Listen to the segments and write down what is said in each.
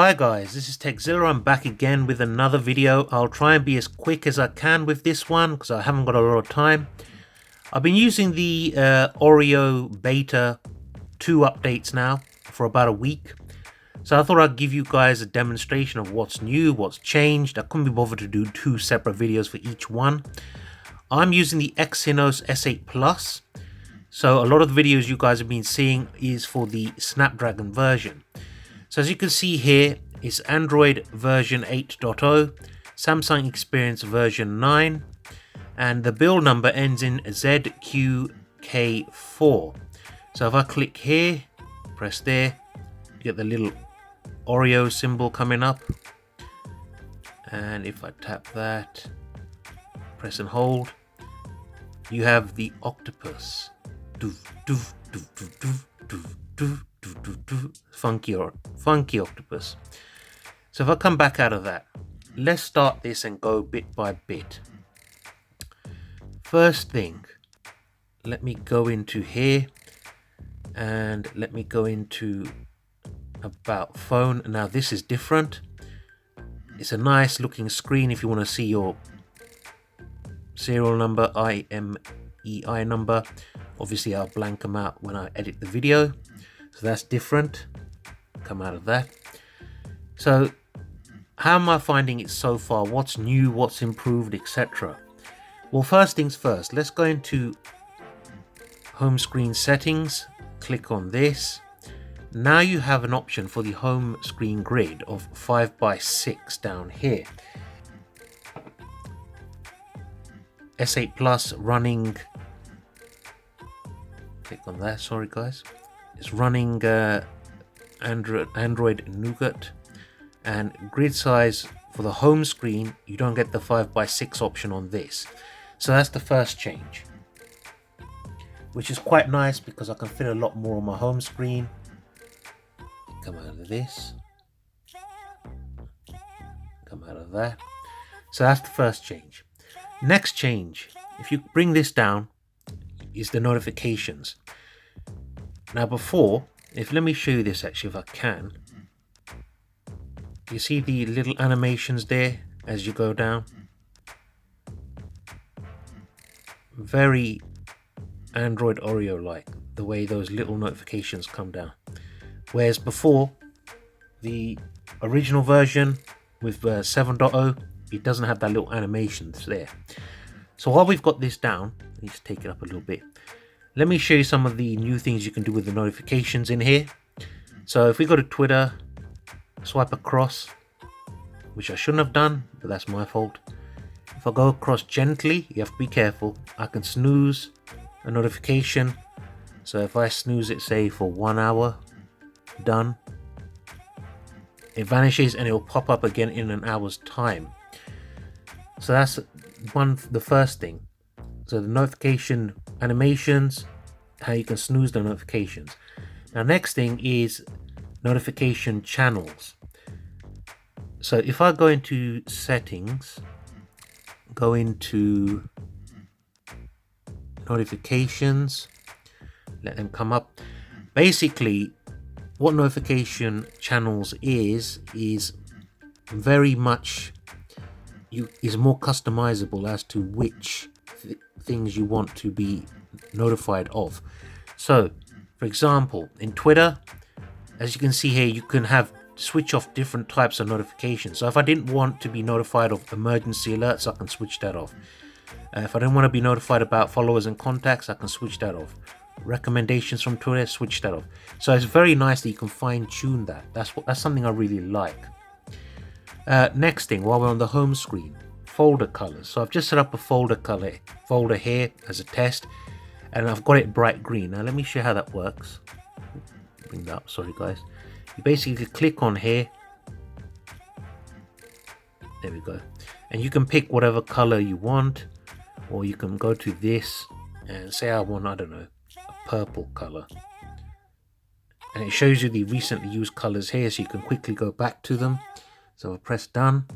Hi guys, this is Zilla. I'm back again with another video. I'll try and be as quick as I can with this one because I haven't got a lot of time. I've been using the Oreo Beta 2 updates now for about a week. So I thought I'd give you guys a demonstration of what's new, what's changed. I couldn't be bothered to do two separate videos for each one. I'm using the Exynos S8 Plus. So a lot of the videos you guys have been seeing is for the Snapdragon version. So as you can see here, it's Android version 8.0, Samsung Experience version 9, and the build number ends in ZQK4. So if I click here, press there, you get the little Oreo symbol coming up. And if I tap that, press and hold, you have the octopus. Funky octopus. So if I come back out of that, let's start this and go bit by bit. First thing, let me go into here and let me go into about phone. Now this is different. It's a nice looking screen if you want to see your serial number, IMEI number. Obviously I'll blank them out when I edit the video. So that's different. Come out of that. So how am I finding it so far? What's new, what's improved, etc. Well, first things first, let's go into home screen settings. Click on this. Now you have an option for the home screen grid of 5x6 down here. S8 Plus running, click on that, sorry guys. It's running Android Nougat, and grid size for the home screen, you don't get the 5x6 option on this. So that's the first change, which is quite nice because I can fit a lot more on my home screen. Come out of this, come out of that. So that's the first change. Next change, if you bring this down, is the notifications. Now before, let me show you this actually if I can. You see the little animations there as you go down? Very Android Oreo like, the way those little notifications come down. Whereas before, the original version with 7.0, it doesn't have that little animations there. So while we've got this down, let me just take it up a little bit. Let me show you some of the new things you can do with the notifications in here. So if we go to Twitter, swipe across, which I shouldn't have done, but that's my fault. If I go across gently, you have to be careful. I can snooze a notification. So if I snooze it, say for 1 hour, done. It vanishes and it will pop up again in an hour's time. So that's the first thing. So the notification animations, how you can snooze the notifications. Now next thing is notification channels. So if I go into settings, go into notifications, let them come up. Basically what notification channels is very much is more customizable as to which things you want to be notified of. So for example, in Twitter, as you can see here, you can switch off different types of notifications. So if I didn't want to be notified of emergency alerts, I can switch that off. If I don't want to be notified about followers and contacts, I can switch that off. Recommendations from Twitter, switch that off. So it's very nice that you can fine tune that. That's something I really like. Next thing, while we're on the home screen, folder colors. So I've just set up a folder here as a test, and I've got it bright green. Now let me show you how that works. Bring that up, sorry guys. You basically click on here. There we go. And you can pick whatever color you want, or you can go to this and say I want, I don't know, a purple color. And it shows you the recently used colors here, so you can quickly go back to them. So I press done,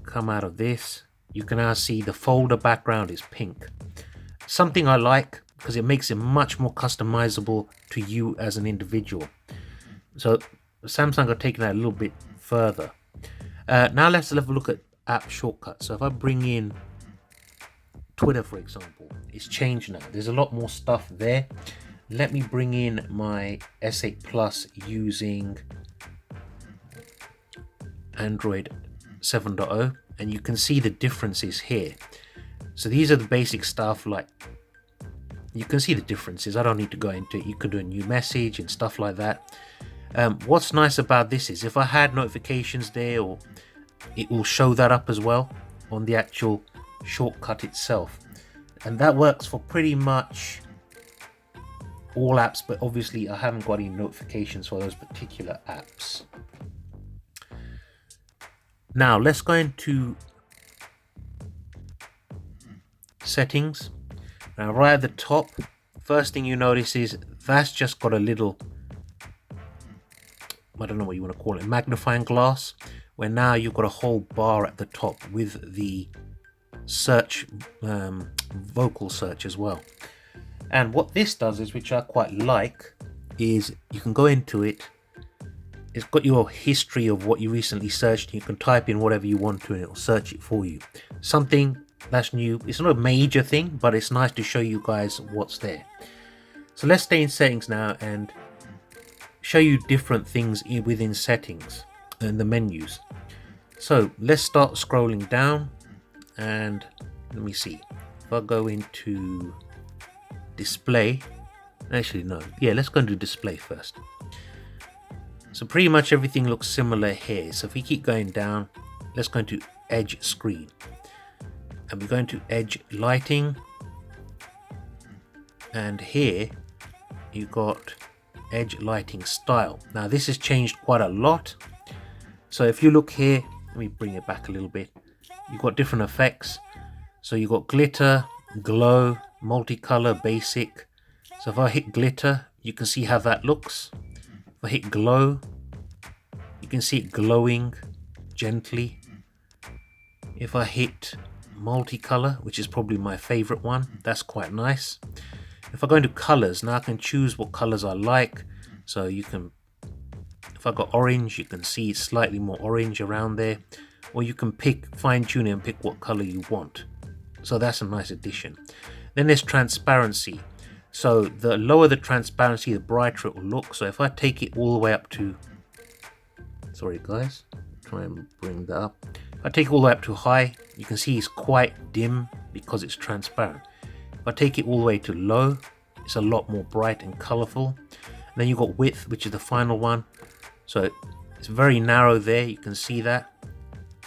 come out of this. You can now see the folder background is pink. Something I like because it makes it much more customizable to you as an individual. So Samsung are taking that a little bit further. Now let's have a look at app shortcuts. So if I bring in Twitter, for example, it's changed now. There's a lot more stuff there. Let me bring in my S8 Plus using Android 7.0, and you can see the differences here. So these are the basic stuff, like you can see the differences. I don't need to go into it. You can do a new message and stuff like that. What's nice about this is if I had notifications there, or it will show that up as well on the actual shortcut itself, and that works for pretty much all apps, but obviously I haven't got any notifications for those particular apps. Now let's go into settings. Now right at the top, first thing you notice is that's just got a little, I don't know what you want to call it, magnifying glass, where now you've got a whole bar at the top with the search, vocal search as well. And what this does is, which I quite like, is you can go into it. It's got your history of what you recently searched. You can type in whatever you want to and it'll search it for you. Something that's new. It's not a major thing, but it's nice to show you guys what's there. So let's stay in settings now and show you different things within settings and the menus. So let's start scrolling down, and let me see. If I go into display, actually no, yeah, let's go into display first. So pretty much everything looks similar here. So if we keep going down, let's go into edge screen, and we're going to edge lighting, and here you got edge lighting style. Now this has changed quite a lot. So if you look here, let me bring it back a little bit. You've got different effects. So you've got glitter, glow, multicolor, basic. So if I hit glitter, you can see how that looks. If I hit glow, you can see it glowing gently. If I hit multicolor, which is probably my favorite one, that's quite nice. If I go into colors, now I can choose what colors I like. So you can, if I got orange, you can see it's slightly more orange around there, or you can pick, fine tune it and pick what color you want. So that's a nice addition. Then there's transparency. So the lower the transparency, the brighter it will look. So if I take it all the way up to, sorry guys, try and bring that up. If I take it all the way up to high, you can see it's quite dim because it's transparent. If I take it all the way to low, it's a lot more bright and colorful. And then you've got width, which is the final one. So it's very narrow there, you can see that.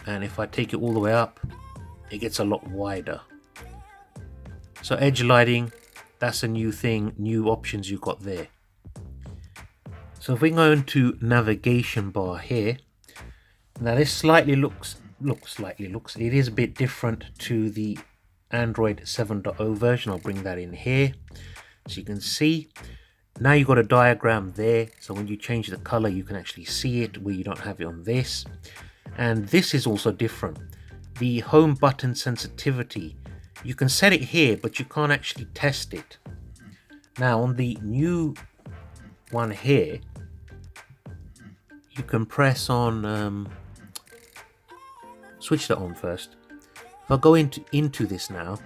And if I take it all the way up, it gets a lot wider. So edge lighting, that's a new thing, new options you've got there. So if we go into navigation bar here, now this slightly looks, it is a bit different to the Android 7.0 version. I'll bring that in here so you can see. Now you've got a diagram there, so when you change the color you can actually see it where you don't have it on this. And this is also different. The home button sensitivity, you can set it here, but you can't actually test it. Now on the new one here, you can press on, switch that on first. If I go into this now,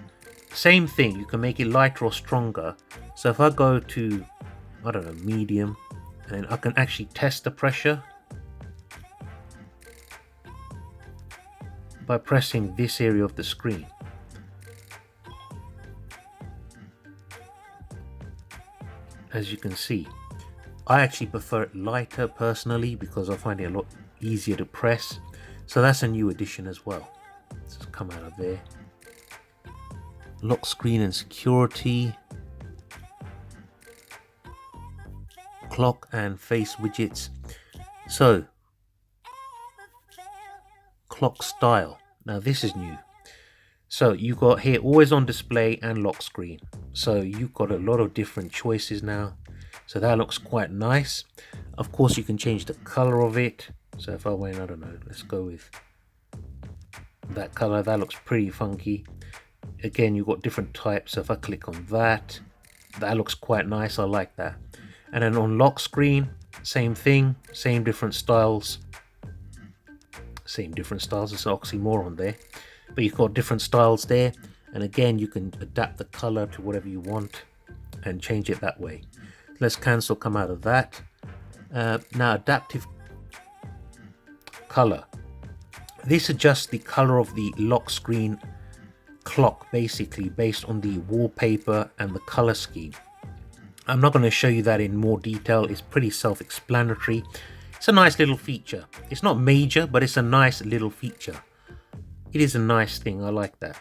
same thing, you can make it lighter or stronger. So if I go to, I don't know, medium, and I can actually test the pressure by pressing this area of the screen. As you can see, I actually prefer it lighter personally because I find it a lot easier to press. So that's a new addition as well. Let's just come out of there. Lock screen and security. Clock and face widgets. So clock style. Now this is new. So you got here always on display and lock screen. So you've got a lot of different choices now. So that looks quite nice. Of course you can change the color of it. So if I went, I don't know, let's go with that color. That looks pretty funky. Again, you've got different types. So if I click on that, that looks quite nice. I like that. And then on lock screen, same thing, same different styles. Same different styles, it's an oxymoron there. But you've got different styles there. And again, you can adapt the color to whatever you want and change it that way. Let's cancel, come out of that. Now adaptive color. This adjusts the color of the lock screen clock basically based on the wallpaper and the color scheme. I'm not going to show you that in more detail, it's pretty self-explanatory. It's a nice little feature. It's not major, but it's a nice little feature. It is a nice thing, I like that.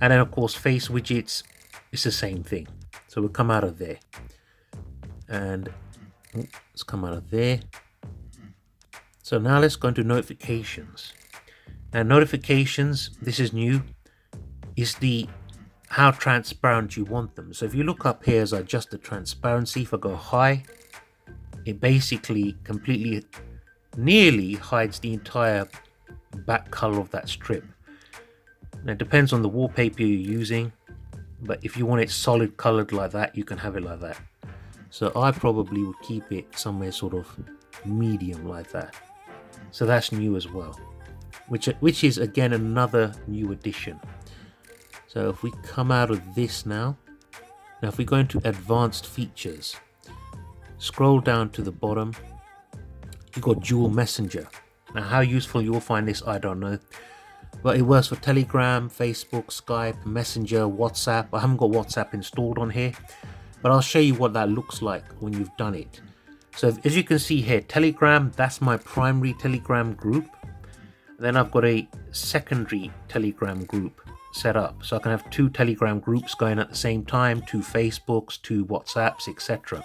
And then of course face widgets, it's the same thing. So we'll come out of there. And let's come out of there. So now let's go into notifications. Now notifications, this is new, is the how transparent you want them. So if you look up here as I adjust the transparency, if I go high, it basically completely, nearly hides the entire back color of that strip. Now it depends on the wallpaper you're using, but if you want it solid colored like that, you can have it like that. So I probably would keep it somewhere sort of medium like that. So that's new as well, which is again another new addition. So if we come out of this now if we go into advanced features, scroll down to the bottom, you've got dual messenger. Now how useful you'll find this, I don't know, but it works for Telegram, Facebook, Skype, Messenger, WhatsApp. I haven't got WhatsApp installed on here, but I'll show you what that looks like when you've done it. So as you can see here, Telegram, that's my primary Telegram group. Then I've got a secondary Telegram group set up. So I can have 2 Telegram groups going at the same time, 2 Facebooks, 2 WhatsApps, etc.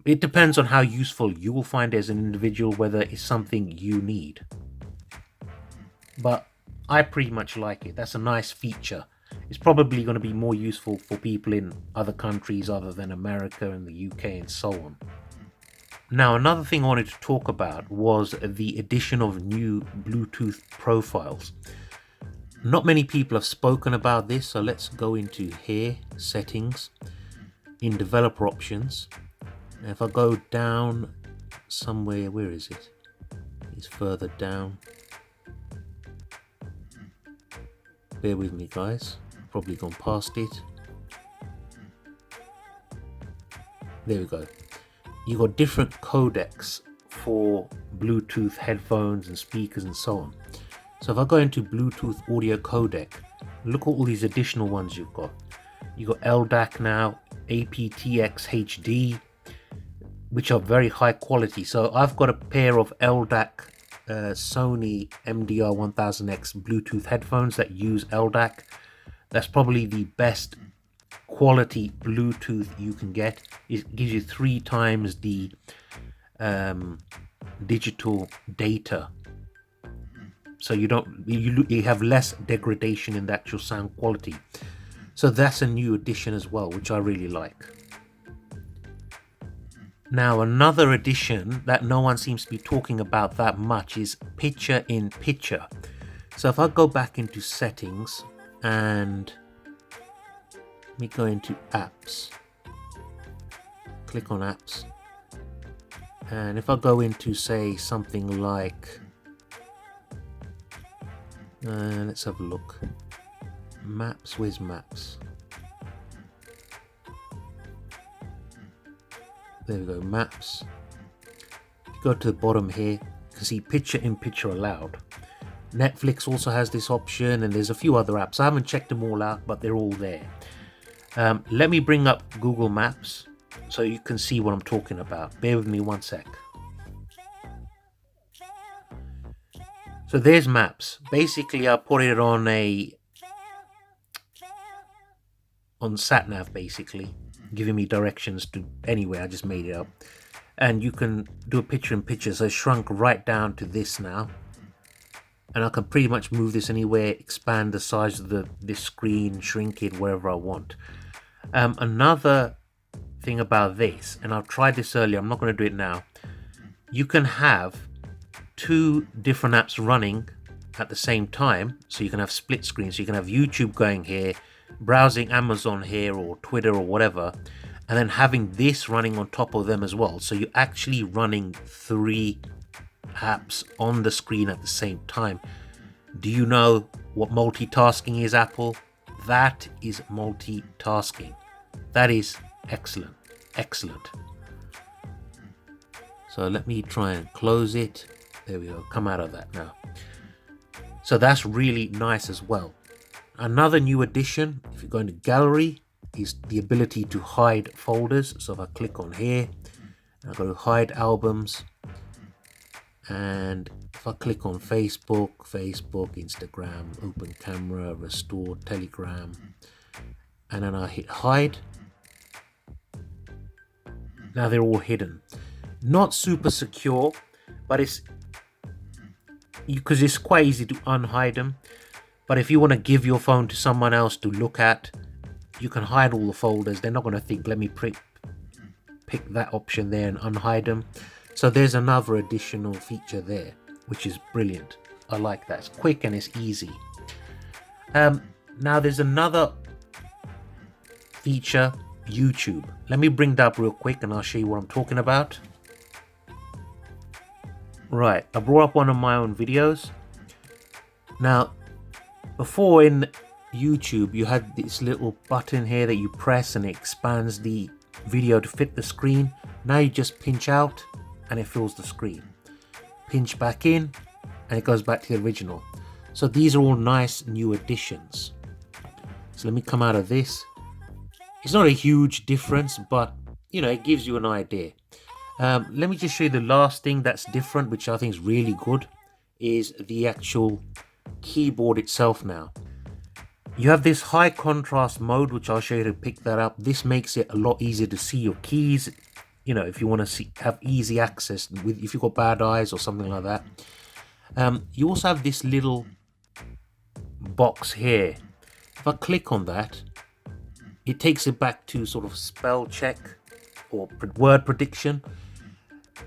It depends on how useful you will find as an individual, whether it's something you need. But I pretty much like it. That's a nice feature. It's probably going to be more useful for people in other countries other than America and the UK and so on. Now, another thing I wanted to talk about was the addition of new Bluetooth profiles. Not many people have spoken about this, so let's go into here, settings, in developer options. And if I go down somewhere, where is it? It's further down. Bear with me, guys. I've probably gone past it. There we go. You've got different codecs for Bluetooth headphones and speakers and so on. So if I go into Bluetooth audio codec, look at all these additional ones you've got. You've got LDAC now, aptX HD, which are very high quality. So I've got a pair of LDAC Sony MDR1000X Bluetooth headphones that use LDAC. That's probably the best quality Bluetooth you can get. It gives you 3 times the digital data, so you have less degradation in the actual sound quality. So that's a new addition as well, which I really like. Now another addition that no one seems to be talking about that much is picture in picture. So if I go back into settings and let me go into apps, click on apps, and if I go into say something like let's have a look, maps, where's maps? There we go, maps. If you go to the bottom here, you can see picture in picture allowed. Netflix also has this option, and there's a few other apps. I haven't checked them all out, but they're all there. Let me bring up Google Maps so you can see what I'm talking about. Bear with me one sec. So there's maps. Basically, I put it on SatNav, basically, giving me directions to anywhere. I just made it up. And you can do a picture in picture. So it's shrunk right down to this now. And I can pretty much move this anywhere, expand the size of this screen, shrink it wherever I want. Another thing about this, and I've tried this earlier, I'm not going to do it now. You can have 2 different apps running at the same time. So you can have split screens. So you can have YouTube going here, browsing Amazon here or Twitter or whatever, and then having this running on top of them as well. So you're actually running 3 apps on the screen at the same time. Do you know what multitasking is, Apple? That is multitasking. That is excellent. Excellent. So let me try and close it. There we go. Come out of that now. So that's really nice as well. Another new addition, if you go into gallery, is the ability to hide folders. So if I click on here, I go to hide albums, and if I click on Facebook, Instagram, open camera, restore, Telegram, and then I hit hide, now they're all hidden. Not super secure, but it's because it's quite easy to unhide them. But if you want to give your phone to someone else to look at, you can hide all the folders. They're not going to think, let me pick that option there and unhide them. So there's another additional feature there, which is brilliant. I like that. It's quick and it's easy. Now there's another feature, YouTube. Let me bring that up real quick and I'll show you what I'm talking about. Right, I brought up one of my own videos. Now, before in YouTube, you had this little button here that you press and it expands the video to fit the screen. Now you just pinch out and it fills the screen. Pinch back in and it goes back to the original. So these are all nice new additions. So let me come out of this. It's not a huge difference, but you know, it gives you an idea. Let me just show you the last thing that's different, which I think is really good, is the actual keyboard itself now. You have this high contrast mode, which I'll show you to pick that up. This makes it a lot easier to see your keys. You know, if you want to have easy access with, if you've got bad eyes or something like that. You also have this little box here. If I click on that, it takes it back to sort of spell check or word prediction.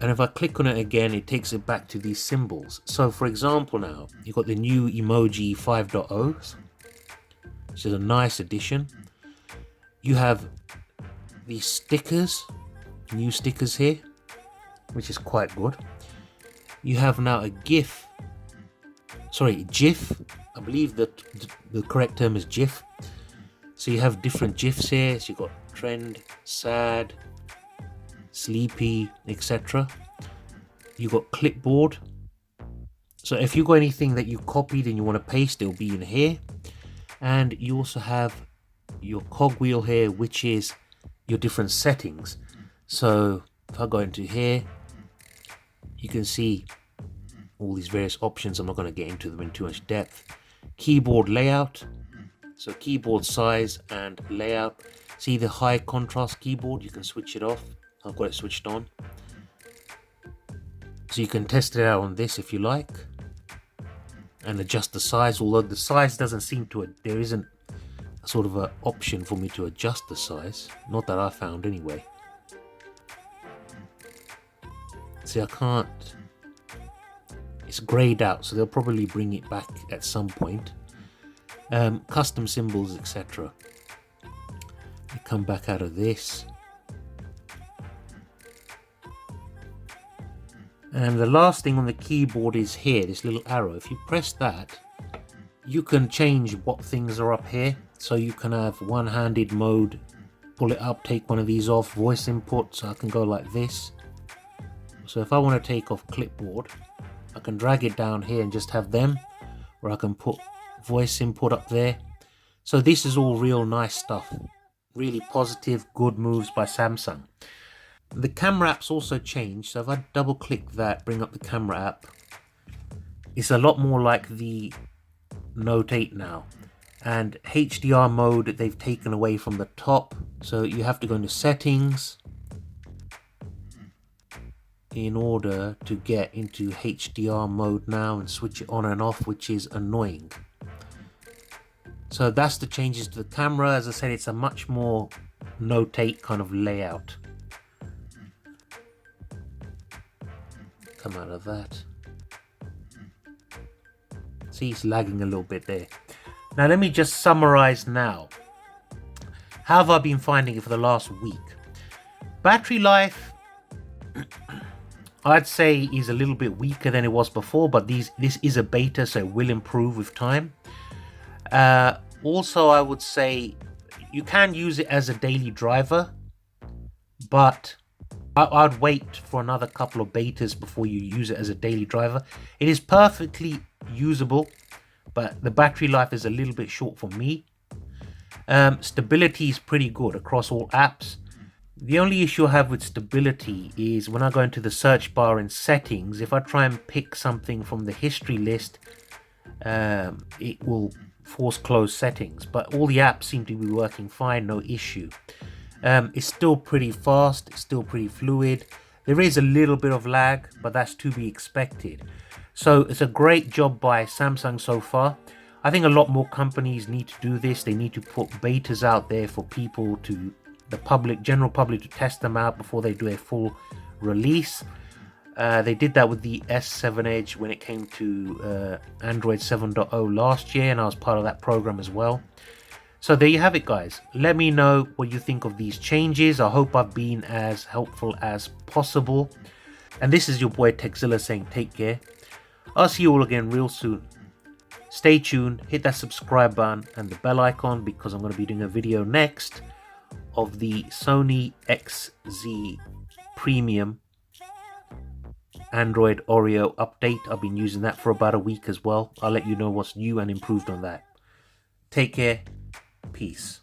And if I click on it again, it takes it back to these symbols. So for example, now you've got the new emoji 5.0, which is a nice addition. You have these stickers, new stickers here, which is quite good. You have now a GIF. I believe that the correct term is GIF. So you have different GIFs here. So you've got trend, sad, sleepy, etc. You've got clipboard. So if you've got anything that you copied and you want to paste, it'll be in here. And you also have your cogwheel here, which is your different settings. So if I go into here, you can see all these various options. I'm not going to get into them in too much depth. Keyboard layout. So keyboard size and layout. See the high contrast keyboard, you can switch it off. I've got it switched on. So you can test it out on this if you like. And adjust the size, although the size doesn't seem to, there isn't a sort of an option for me to adjust the size. Not that I found anyway. See, I can't, it's grayed out, so they'll probably bring it back at some point. Custom symbols, etc. I come back out of this. And the last thing on the keyboard is here, this little arrow. If you press that, you can change what things are up here. So you can have one-handed mode, pull it up, take one of these off, voice input, so I can go like this. So if I want to take off clipboard, I can drag it down here and just have them, or I can put voice input up there. So this is all real nice stuff. Really positive, good moves by Samsung. The camera app's also changed. So if I double click that, bring up the camera app, it's a lot more like the Note 8 now. And HDR mode they've taken away from the top. So you have to go into settings in order to get into HDR mode now and switch it on and off, which is annoying. So that's the changes to the camera. As I said, it's a much more Note 8 kind of layout. Come out of that. See, it's lagging a little bit there. Now let me just summarize now. How have I been finding it for the last week? Battery life, I'd say, is a little bit weaker than it was before, but this is a beta, so it will improve with time. Also, I would say you can use it as a daily driver, but I'd wait for another couple of betas before you use it as a daily driver. It is perfectly usable, but the battery life is a little bit short for me. Stability is pretty good across all apps. The only issue I have with stability is when I go into the search bar in settings, if I try and pick something from the history list, it will force close settings, but all the apps seem to be working fine, no issue. It's still pretty fast, it's still pretty fluid. There is a little bit of lag, but that's to be expected. So it's a great job by Samsung so far. I think a lot more companies need to do this. They need to put betas out there for people to, the public, general public, to test them out before they do a full release. They did that with the S7 Edge when it came to Android 7.0 last year, and I was part of that program as well. So there you have it, guys. Let me know what you think of these changes. I hope I've been as helpful as possible. And this is your boy Zilla saying take care. I'll see you all again real soon. Stay tuned, hit that subscribe button and the bell icon, because I'm going to be doing a video next of the Sony XZ Premium Android Oreo update. I've been using that for about a week as well. I'll let you know what's new and improved on that. Take care. Peace.